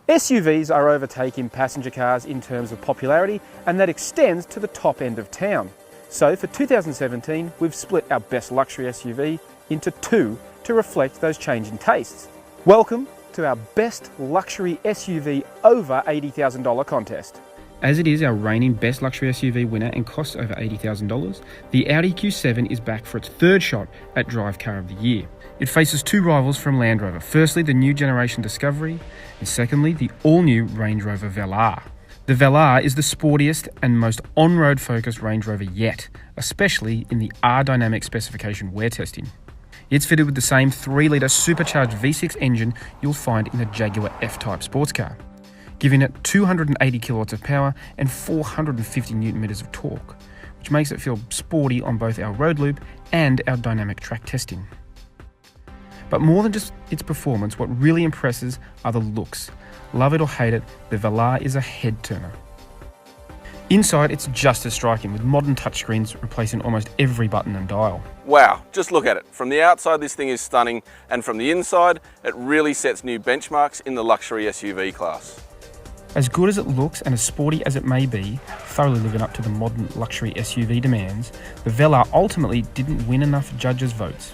SUVs are overtaking passenger cars in terms of popularity, and that extends to the top end of town. So for 2017, we've split our best luxury SUV into two to reflect those changing tastes. Welcome to our best luxury SUV over $80,000 contest. As it is our reigning best luxury SUV winner and costs over $80,000, the Audi Q7 is back for its third shot at Drive Car of the Year. It faces two rivals from Land Rover. Firstly, the new generation Discovery, and secondly, the all-new Range Rover Velar. The Velar is the sportiest and most on-road focused Range Rover yet, especially in the R-Dynamic specification we're testing. It's fitted with the same 3-litre supercharged V6 engine you'll find in a Jaguar F-Type sports car, giving it 280 kilowatts of power and 450 newton meters of torque, which makes it feel sporty on both our road loop and our dynamic track testing. But more than just its performance, what really impresses are the looks. Love it or hate it, the Velar is a head-turner. Inside, it's just as striking, with modern touchscreens replacing almost every button and dial. Wow, just look at it. From the outside, this thing is stunning, and from the inside, it really sets new benchmarks in the luxury SUV class. As good as it looks and as sporty as it may be, thoroughly living up to the modern luxury SUV demands, the Velar ultimately didn't win enough judges' votes.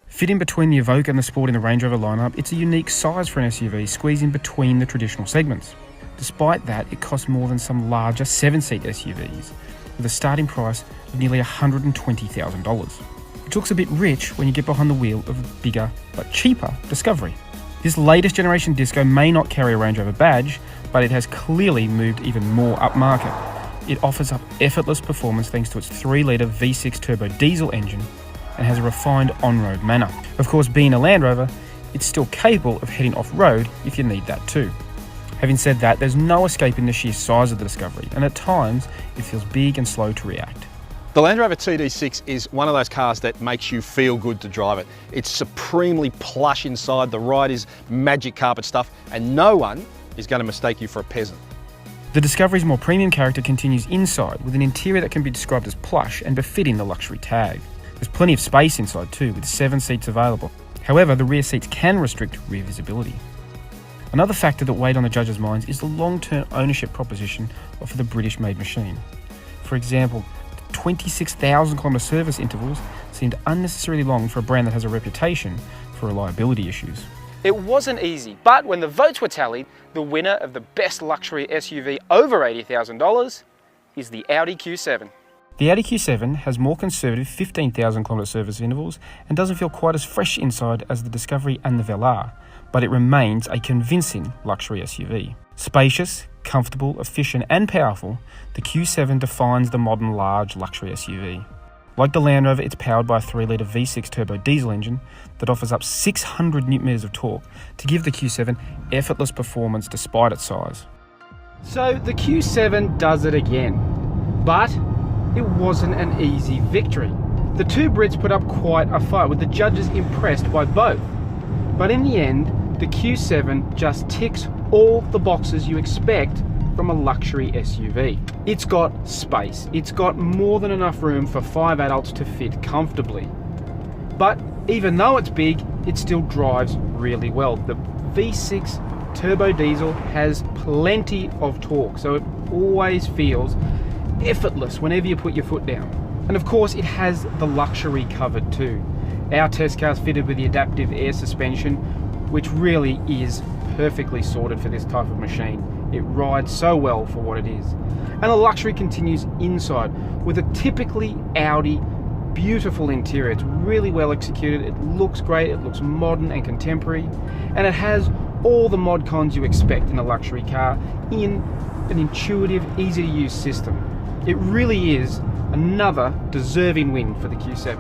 Fitting between the Evoque and the Sport in the Range Rover lineup, it's a unique size for an SUV, squeezing between the traditional segments. Despite that, it costs more than some larger 7-seat SUVs, with a starting price of nearly $120,000. Which looks a bit rich when you get behind the wheel of a bigger but cheaper Discovery. This latest generation Disco may not carry a Range Rover badge, but it has clearly moved even more upmarket. It offers up effortless performance thanks to its 3-litre V6 turbo diesel engine and has a refined on-road manner. Of course, being a Land Rover, it's still capable of heading off-road if you need that too. Having said that, there's no escaping the sheer size of the Discovery, and at times it feels big and slow to react. The Land Rover TD6 is one of those cars that makes you feel good to drive it. It's supremely plush inside, the ride is magic carpet stuff, and no one is going to mistake you for a peasant. The Discovery's more premium character continues inside, with an interior that can be described as plush and befitting the luxury tag. There's plenty of space inside too, with 7 seats available. However, the rear seats can restrict rear visibility. Another factor that weighed on the judges' minds is the long-term ownership proposition of the British-made machine. For example, 26,000 kilometre service intervals seemed unnecessarily long for a brand that has a reputation for reliability issues. It wasn't easy, but when the votes were tallied, the winner of the best luxury SUV over $80,000 is the Audi Q7. The Audi Q7 has more conservative 15,000 kilometre service intervals and doesn't feel quite as fresh inside as the Discovery and the Velar, but it remains a convincing luxury SUV. Spacious, comfortable, efficient and powerful, the Q7 defines the modern large luxury SUV. Like the Land Rover, it's powered by a 3-litre V6 turbo diesel engine that offers up 600 newton meters of torque to give the Q7 effortless performance despite its size. So the Q7 does it again, but it wasn't an easy victory. The two Brits put up quite a fight, with the judges impressed by both. But in the end, the Q7 just ticks all the boxes you expect from a luxury SUV. It's got space. It's got more than enough room for 5 adults to fit comfortably. But even though it's big, it still drives really well. The V6 turbo diesel has plenty of torque, so it always feels effortless whenever you put your foot down. And of course, it has the luxury covered too. Our test car's fitted with the adaptive air suspension, which really is perfectly sorted for this type of machine. It rides so well for what it is. And the luxury continues inside with a typically Audi beautiful interior. It's really well executed, it looks great, it looks modern and contemporary, and it has all the mod cons you expect in a luxury car in an intuitive, easy to use system. It really is another deserving win for the Q7.